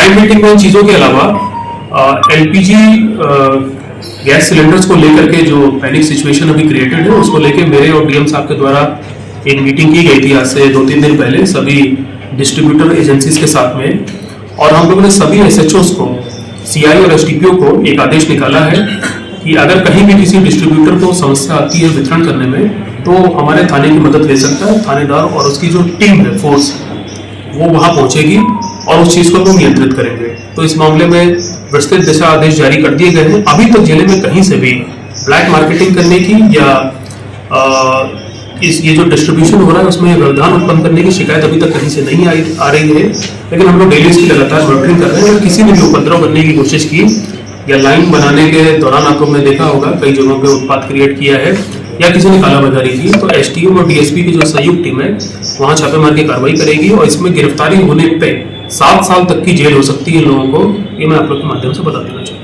Client meeting में इन चीज़ों के अलावा एलपीजी गैस सिलेंडर्स को लेकर के जो पैनिक सिचुएशन अभी क्रिएटेड है उसको लेकर मेरे और डीएम साहब के द्वारा एक मीटिंग की गई थी आज से 2-3 दिन पहले सभी डिस्ट्रीब्यूटर एजेंसीज के साथ में, और हम लोगों ने सभी एसएचओस को, सीआई और एसडीपीओ को एक आदेश निकाला है कि अगर कहीं भी किसी डिस्ट्रीब्यूटर को समस्या आती है वितरण करने में तो हमारे थाने की मदद ले सकता है। थानेदार और उसकी जो टीम है, फोर्स, वो वहाँ पहुँचेगी और उस चीज़ को हम नियंत्रित करेंगे। तो इस मामले में विस्तृत दिशा आदेश जारी कर दिए गए हैं। अभी तक जिले में कहीं से भी ब्लैक मार्केटिंग करने की या ये जो डिस्ट्रीब्यूशन हो रहा है उसमें व्यवधान उत्पन्न करने की शिकायत अभी तक कहीं से नहीं आ रही है, लेकिन हम लोग डेली इसकी लगातार मॉनिटरिंग कर रहे हैं। अगर किसी ने भी उपद्रव करने की कोशिश की या लाइन बनाने के दौरान आपको हमने देखा होगा कई जगहों पे उत्पात क्रिएट किया है या किसी ने कालाबाजारी की, तो एसटीएम और डीएसपी की जो संयुक्त टीम है वहाँ छापेमार की कार्रवाई करेगी और इसमें गिरफ्तारी होने पे 7 साल तक की जेल हो सकती है इन लोगों को। ये मैं आप लोग के माध्यम से बता देना चाहूँगा।